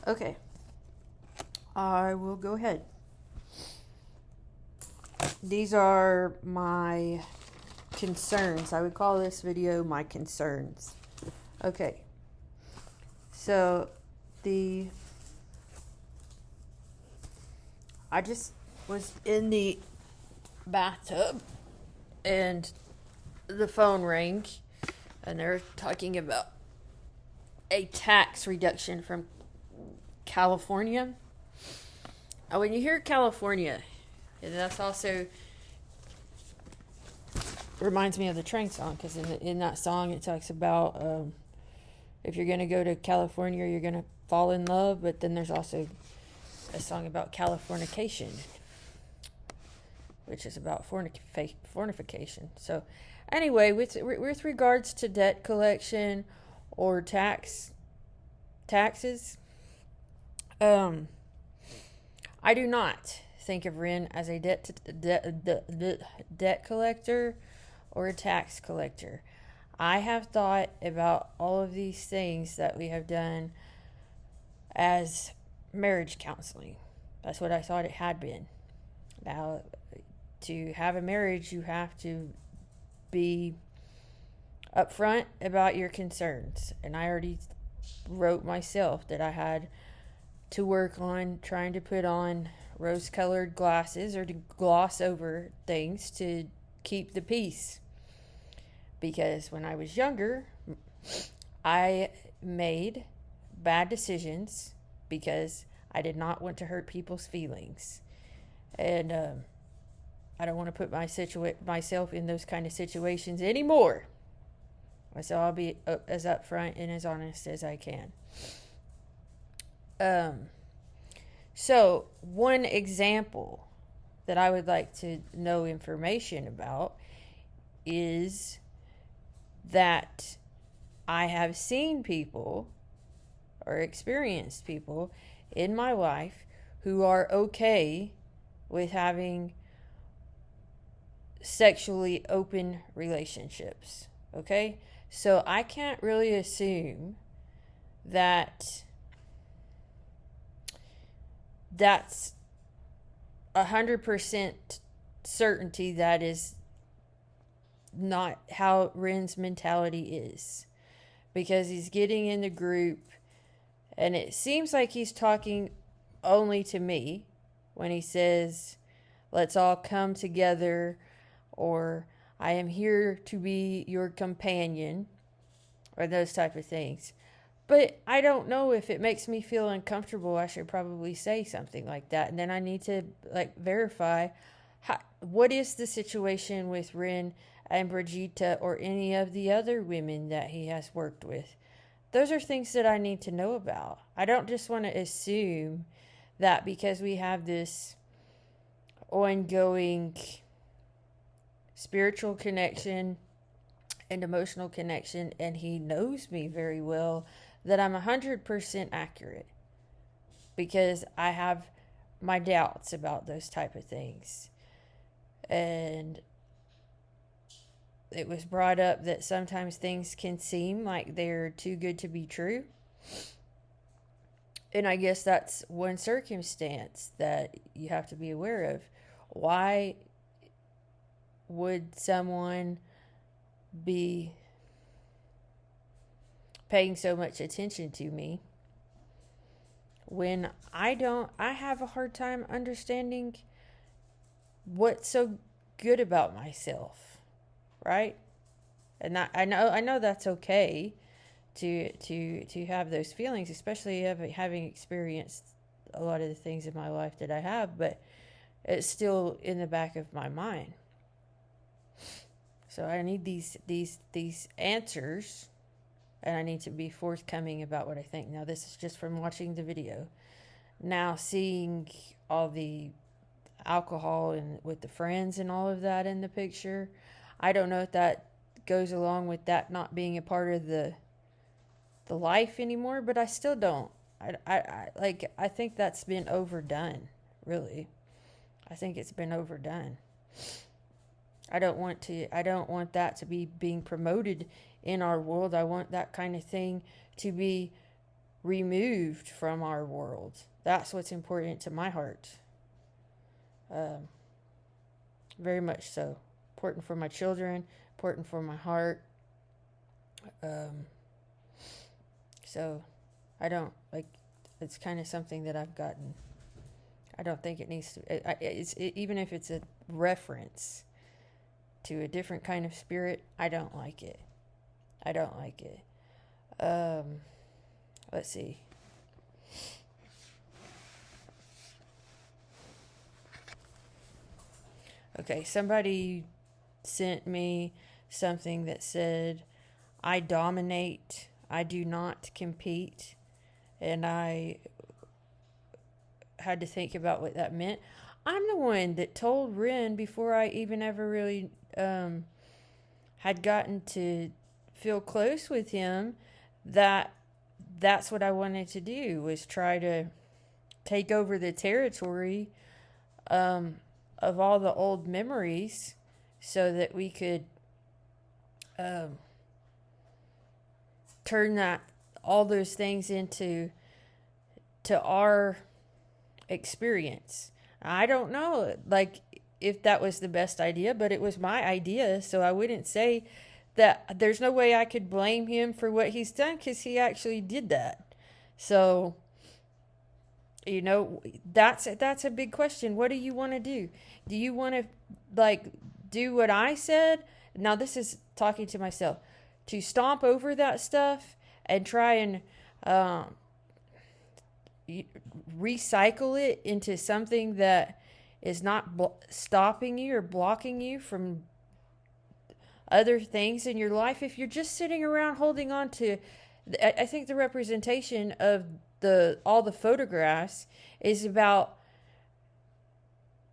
Okay, I will go ahead. These are my concerns. I would call this video my concerns. Okay, so I just was in the bathtub and the phone rang, and they're talking about a tax reduction from California. When you hear California, and that's also reminds me of the Train song, because in that song it talks about if you're going to go to California, you're going to fall in love. But then there's also a song about Californication, which is about fornication. So anyway, with regards to debt collection or taxes, I do not think of Ren as a debt collector or a tax collector. I have thought about all of these things that we have done as marriage counseling. That's what I thought it had been. Now, to have a marriage, you have to be upfront about your concerns. And I already wrote myself that I had to work on trying to put on rose-colored glasses or to gloss over things to keep the peace. Because when I was younger, I made bad decisions because I did not want to hurt people's feelings. And I don't want to put myself in those kind of situations anymore. So I'll be as upfront and as honest as I can. So one example that I would like to know information about is that I have seen people or experienced people in my life who are okay with having sexually open relationships. Okay? So I can't really assume that that's 100% certainty that is not how Ren's mentality is, because he's getting in the group and it seems like he's talking only to me when he says let's all come together, or I am here to be your companion, or those type of things. But I don't know, if it makes me feel uncomfortable, I should probably say something like that. And then I need to verify what is the situation with Ren and Brigitte or any of the other women that he has worked with. Those are things that I need to know about. I don't just want to assume that because we have this ongoing spiritual connection and emotional connection, and he knows me very well, that I'm 100% accurate, because I have my doubts about those type of things. And it was brought up that sometimes things can seem like they're too good to be true. And I guess that's one circumstance that you have to be aware of. Why would someone be paying so much attention to me when I have a hard time understanding what's so good about myself, right? And I know that's okay to have those feelings, especially having experienced a lot of the things in my life that I have, but it's still in the back of my mind. So I need these answers, and I need to be forthcoming about what I think. Now, this is just from watching the video. Now, seeing all the alcohol and with the friends and all of that in the picture, I don't know if that goes along with that not being a part of the life anymore, but I still don't. I think that's been overdone, really. I think it's been overdone. I don't want that to be being promoted in our world. I want that kind of thing to be removed from our world. That's what's important to my heart. Um, Very much so. Important for my children, important for my heart. Um, so I don't like, it's kind of something that I've gotten. I don't think it needs to, even if it's a reference to a different kind of spirit, I don't like it. I don't like it. Let's see. Okay, somebody sent me something that said, I dominate, I do not compete. And I had to think about what that meant. I'm the one that told Ren before I even ever really had gotten to feel close with him that that's what I wanted to do, was try to take over the territory of all the old memories so that we could turn that all those things into our experience. I don't know like if that was the best idea, but it was my idea, so I wouldn't say that. There's no way I could blame him for what he's done, because he actually did that. So that's a big question. What do you want to do? Do you want to like do what I said? Now this is talking to myself, to stomp over that stuff and try and recycle it into something that is not stopping you or blocking you from other things in your life. If you're just sitting around holding on to, I think the representation of all the photographs is about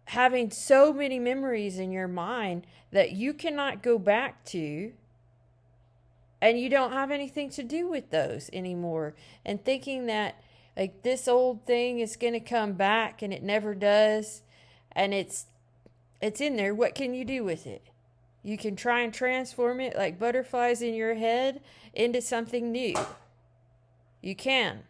having so many memories in your mind that you cannot go back to, and you don't have anything to do with those anymore, and thinking that like this old thing is going to come back, and it never does, and it's in there. What can you do with it? You can try and transform it like butterflies in your head into something new. You can.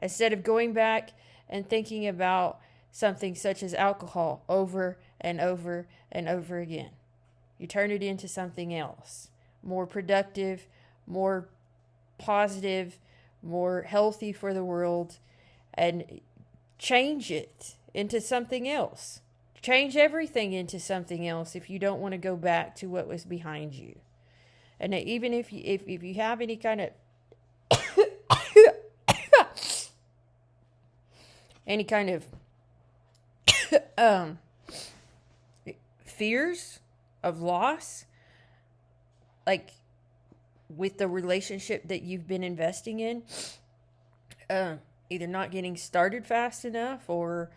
Instead of going back and thinking about something such as alcohol over and over and over again, you turn it into something else, more productive, more positive, more healthy for the world, and change it into something else. Change everything into something else if you don't want to go back to what was behind you. And even if you have any kind of any kind of fears of loss, like with the relationship that you've been investing in, either not getting started fast enough, or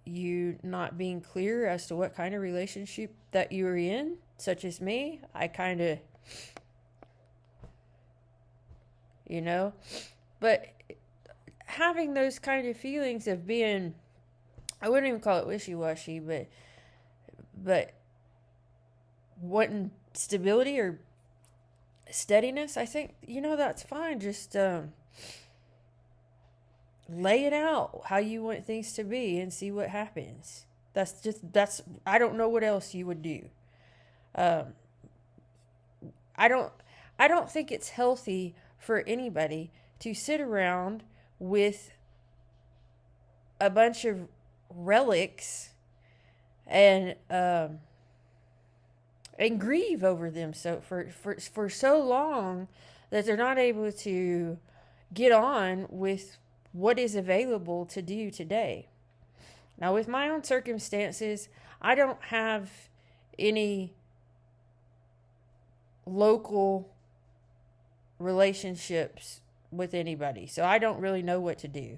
you not being clear as to what kind of relationship that you're in, such as me. I kind of, but having those kind of feelings of being, I wouldn't even call it wishy-washy, but wanting stability or steadiness, I think, that's fine. Just lay it out how you want things to be and see what happens. I don't know what else you would do. I don't think it's healthy for anybody to sit around with a bunch of relics and grieve over them so for so long that they're not able to get on with what is available to do today. Now, with my own circumstances, I don't have any local relationships with anybody, so I don't really know what to do.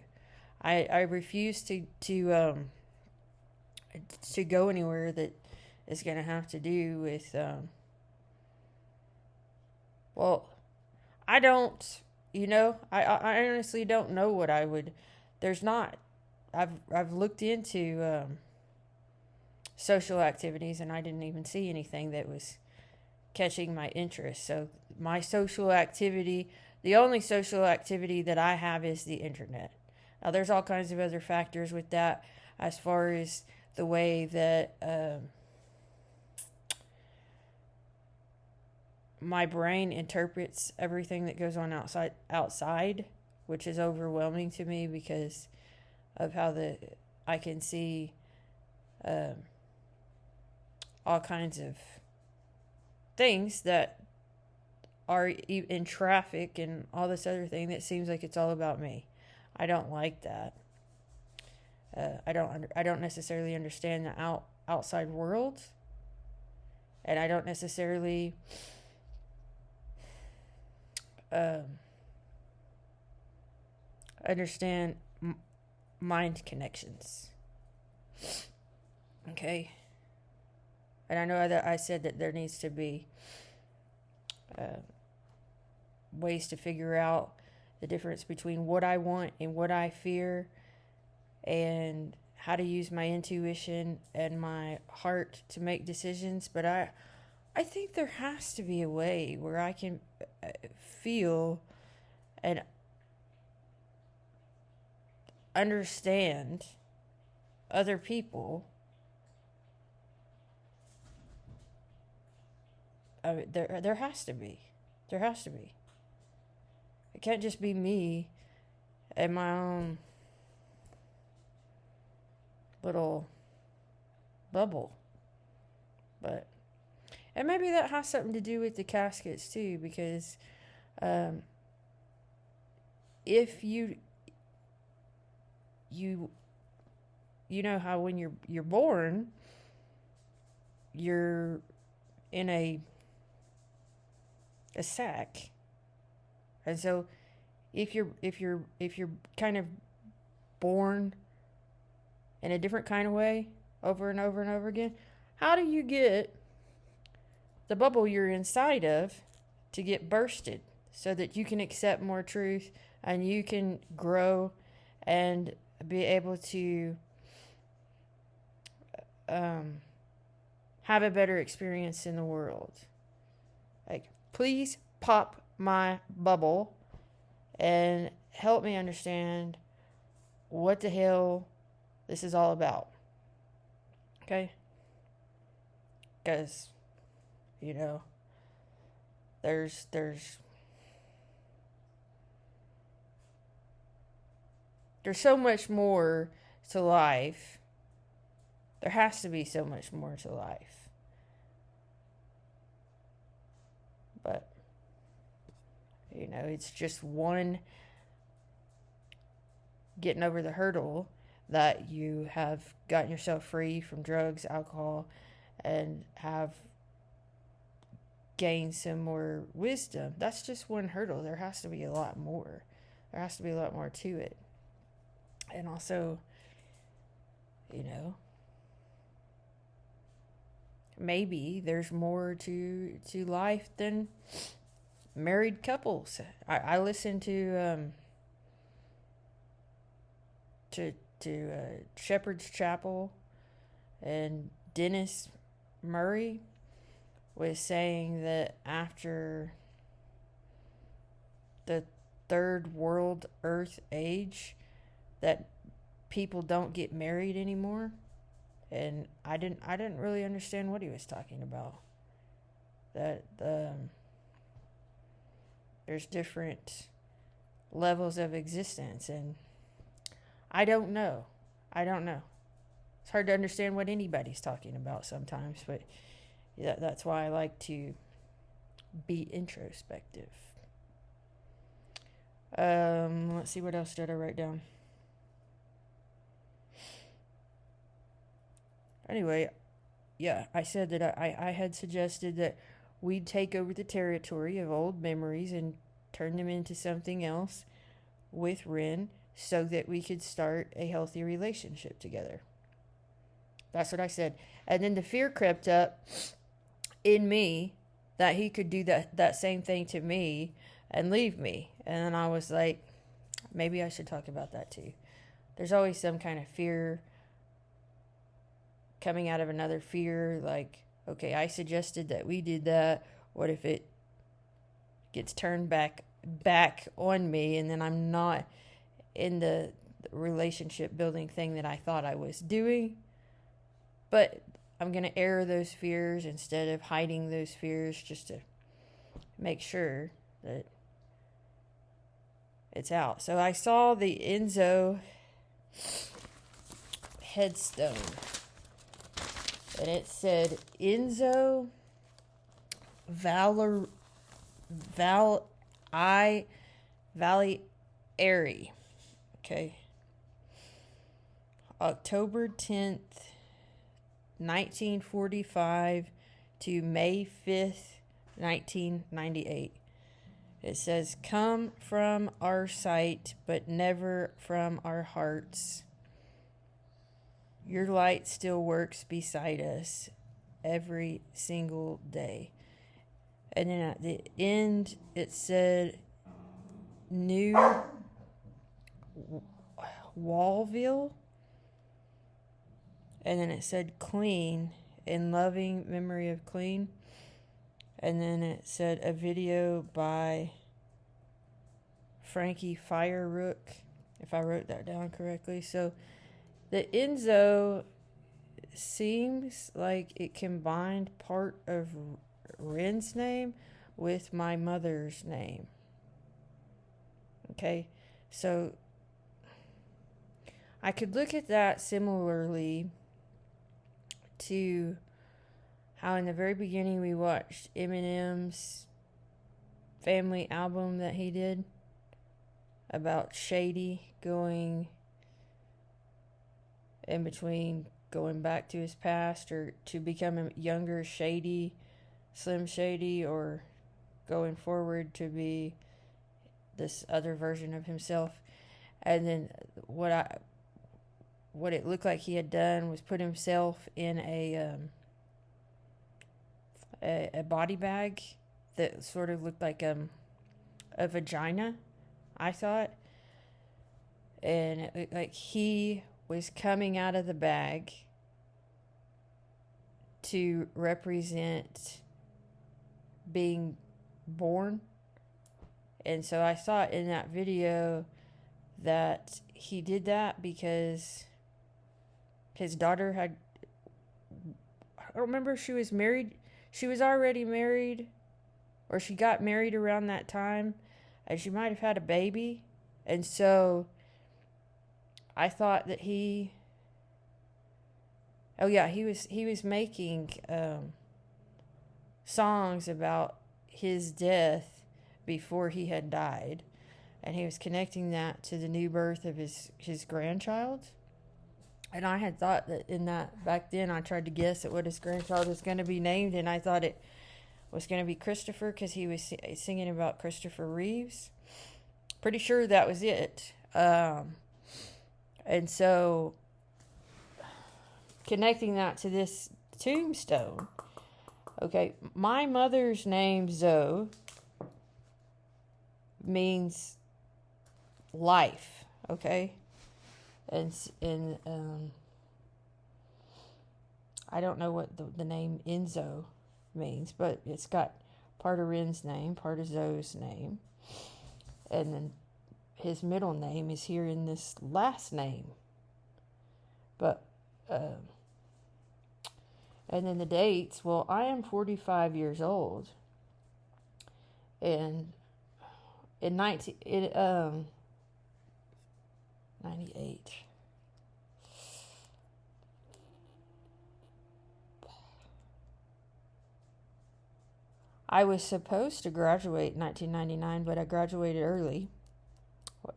I refuse to go anywhere that is going to have to do with I don't, I honestly don't know what I would. There's not. I've looked into social activities, and I didn't even see anything that was catching my interest. So my social activity The only social activity that I have is the internet. Now, there's all kinds of other factors with that, as far as the way that my brain interprets everything that goes on outside, which is overwhelming to me because of how I can see all kinds of things that are in traffic and all this other thing that seems like it's all about me. I don't like that. I don't necessarily understand the outside world, and I don't necessarily understand mind connections. Okay, and I know that I said that there needs to be ways to figure out the difference between what I want and what I fear, and how to use my intuition and my heart to make decisions. But I think there has to be a way where I can feel and understand other people. I mean, there has to be. There has to be. It can't just be me and my own little bubble. But, and maybe that has something to do with the caskets too, because if you know how when you're born, you're in a sack. And so if you're kind of born in a different kind of way over and over and over again, how do you get the bubble you're inside of to get bursted so that you can accept more truth and you can grow and be able to have a better experience in the world? Like, please pop my bubble and help me understand what the hell this is all about. Okay? Because, there's so much more to life. There has to be so much more to life. But, it's just one getting over the hurdle that you have gotten yourself free from drugs, alcohol, and have gained some more wisdom. That's just one hurdle. There has to be a lot more. There has to be a lot more to it. And also, maybe there's more to life than married couples. I listen to Shepherd's Chapel, and Dennis Murray was saying that after the third world earth age, that people don't get married anymore. And I didn't really understand what he was talking about. That there's different levels of existence, and I don't know. It's hard to understand what anybody's talking about sometimes, but that's why I like to be introspective. Let's see, what else did I write down? Anyway, yeah, I said that I had suggested that we'd take over the territory of old memories and turn them into something else with Ren so that we could start a healthy relationship together. That's what I said. And then the fear crept up in me that he could do that same thing to me and leave me. And then I was like, maybe I should talk about that too. There's always some kind of fear coming out of another fear. Like, okay, I suggested that we did that. What if it gets turned back back on me, and then I'm not in the relationship building thing that I thought I was doing. But I'm going to air those fears instead of hiding those fears, just to make sure that it's out. So I saw the Enzo headstone, and it said Enzo Valley Airy. Okay. October 10th, 1945 to May 5th, 1998. It says, "Come from our sight, but never from our hearts. Your light still works beside us every single day." And then at the end, it said, "New Wallville." And then it said, "Clean, in loving memory of Clean." And then it said, "A video by Frankie Firerook," if I wrote that down correctly. So the Enzo seems like it combined part of Ren's name with my mother's name. Okay, so I could look at that similarly to how in the very beginning we watched Eminem's family album that he did about Shady going in between, going back to his past, or to become a younger Shady, Slim Shady, or going forward to be this other version of himself. And then what it looked like he had done was put himself in a body bag that sort of looked like a vagina, I thought. And it looked like he was coming out of the bag to represent being born. And so I thought in that video that he did that because his daughter had, I don't remember if she was married. She was already married, or she got married around that time, and she might have had a baby. And so I thought that he was making songs about his death before he had died, and he was connecting that to the new birth of his grandchild. And I had thought that in that, back then, I tried to guess at what his grandchild was going to be named, and I thought it was going to be Christopher, because he was singing about Christopher Reeves. Pretty sure that was it. And so, connecting that to this tombstone. Okay, my mother's name, Zoe, means life, okay? And I don't know what the name Enzo means, but it's got part of Ren's name, part of Zoe's name, and then his middle name is here in this last name. But and then the dates. Well, I am 45 years old, and in 98. I was supposed to graduate in 1999, but I graduated early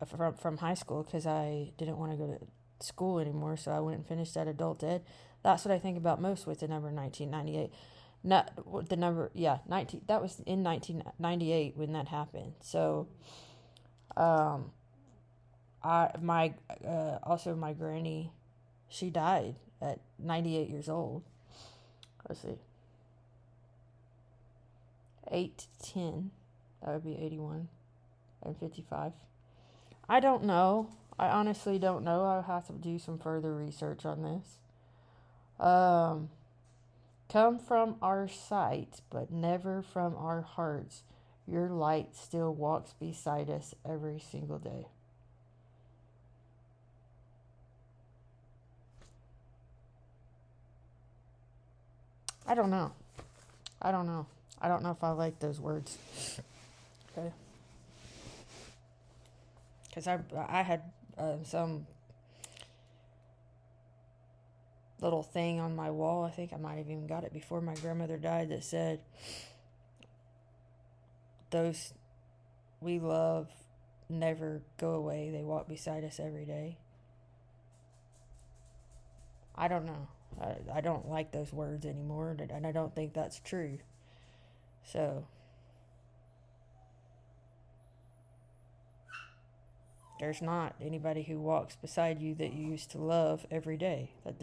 from high school because I didn't want to go to school anymore, so I went and finished that adult ed. That's what I think about most with the number 1998. Not the number, 19. That was in 1998 when that happened. So, also my granny, she died at 98 years old. Let's see. 8-10, that would be 81 and 55. I don't know. I honestly don't know. I'll have to do some further research on this. Come from our sight, but never from our hearts. your light still walks beside us every single day. I don't know. I don't know. I don't know if I like those words. Okay. Because I had some little thing on my wall. I think I might have even got it before my grandmother died that said, "Those we love never go away. They walk beside us every day." I don't know. I don't like those words anymore, and I don't think that's true. So, there's not anybody who walks beside you that you used to love every day. That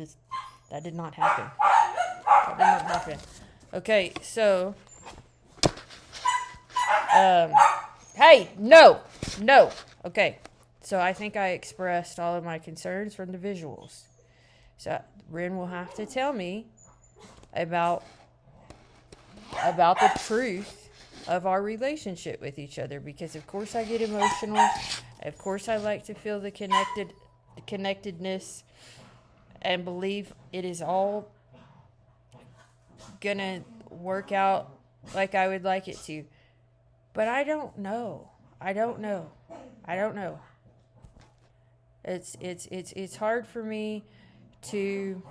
did not happen. That did not happen. Okay, so, hey, no. Okay, so I think I expressed all of my concerns from the visuals. So Ren will have to tell me about the truth of our relationship with each other, because of course I get emotional. Of course I like to feel the connectedness and believe it is all gonna work out like I would like it to. But I don't know. It's hard for me to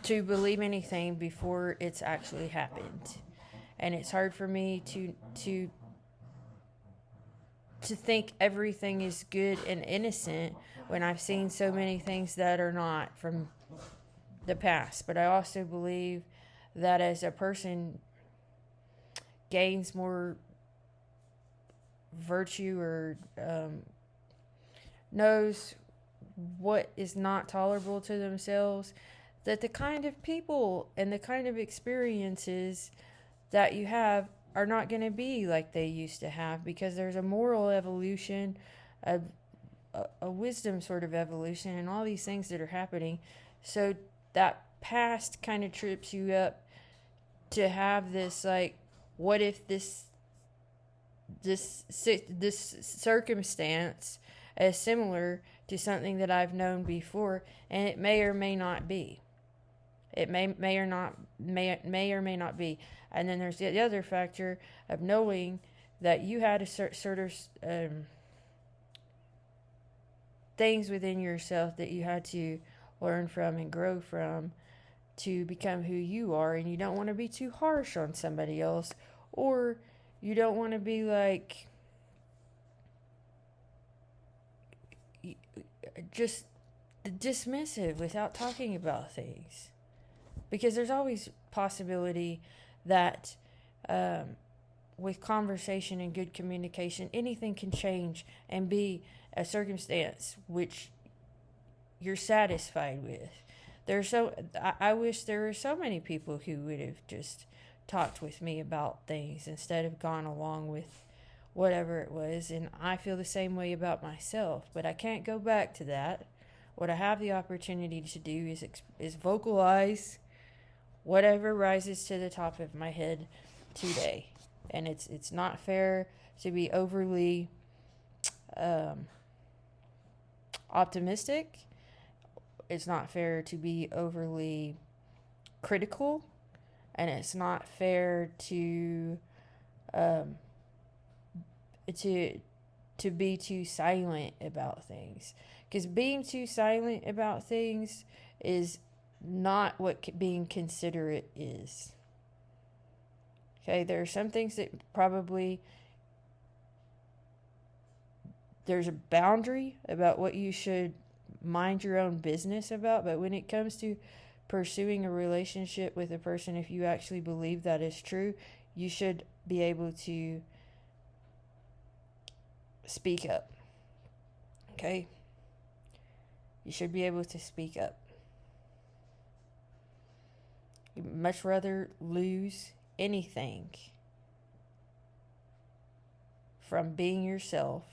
believe anything before it's actually happened. And it's hard for me to think everything is good and innocent when I've seen so many things that are not from the past. But I also believe that as a person gains more virtue or knows what is not tolerable to themselves, that the kind of people and the kind of experiences that you have are not going to be like they used to have, because there's a moral evolution, a wisdom sort of evolution, and all these things that are happening. So that past kind of trips you up to have this, like, what if this circumstance is similar to something that I've known before, and it may or may not be. It may or may not be. And then there's the other factor of knowing that you had a sort of things within yourself that you had to learn from and grow from to become who you are, and you don't want to be too harsh on somebody else, or you don't want to be like just dismissive without talking about things, because there's always possibility that with conversation and good communication, anything can change and be a circumstance which you're satisfied with. I wish there were so many people who would have just talked with me about things instead of gone along with whatever it was. And I feel the same way about myself, but I can't go back to that. What I have the opportunity to do is vocalize whatever rises to the top of my head today. And it's not fair to be overly optimistic. It's not fair to be overly critical, and it's not fair to be too silent about things, because being too silent about things is not what being considerate is. Okay, there are some things that probably there's a boundary about what you should mind your own business about, but when it comes to pursuing a relationship with a person, if you actually believe that is true, you should be able to speak up. Okay? You should be able to speak up. You'd much rather lose anything from being yourself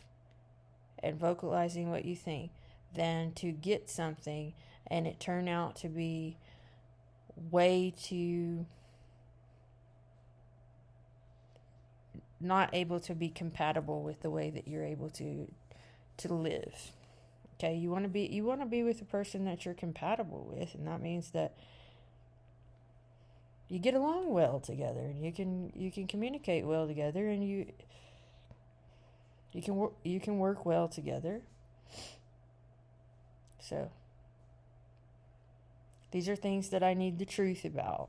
and vocalizing what you think than to get something and it turn out to be way too not able to be compatible with the way that you're able to live. Okay, you want to be with a person that you're compatible with, and that means that you get along well together, and you can communicate well together, and you can work well together. So these are things that I need the truth about.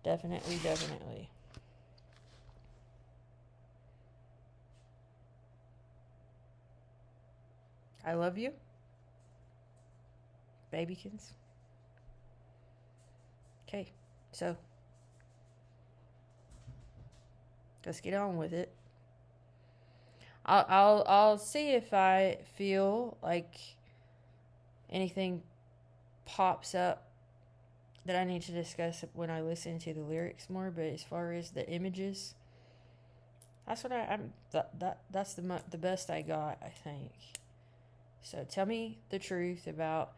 Definitely, definitely. I love you, babykins. Okay, so let's get on with it. I'll see if I feel like anything pops up that I need to discuss when I listen to the lyrics more. But as far as the images, that's what that's the best I got, I think. So tell me the truth about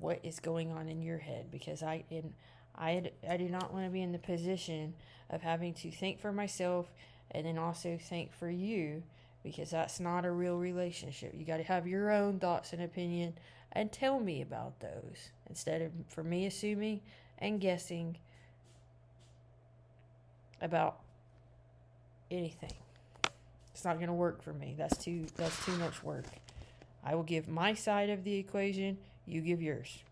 what is going on in your head, because I do not want to be in the position of having to think for myself and then also think for you, because that's not a real relationship. You got to have your own thoughts and opinion and tell me about those instead of for me assuming and guessing about anything. It's not going to work for me. That's too much work. I will give my side of the equation, you give yours.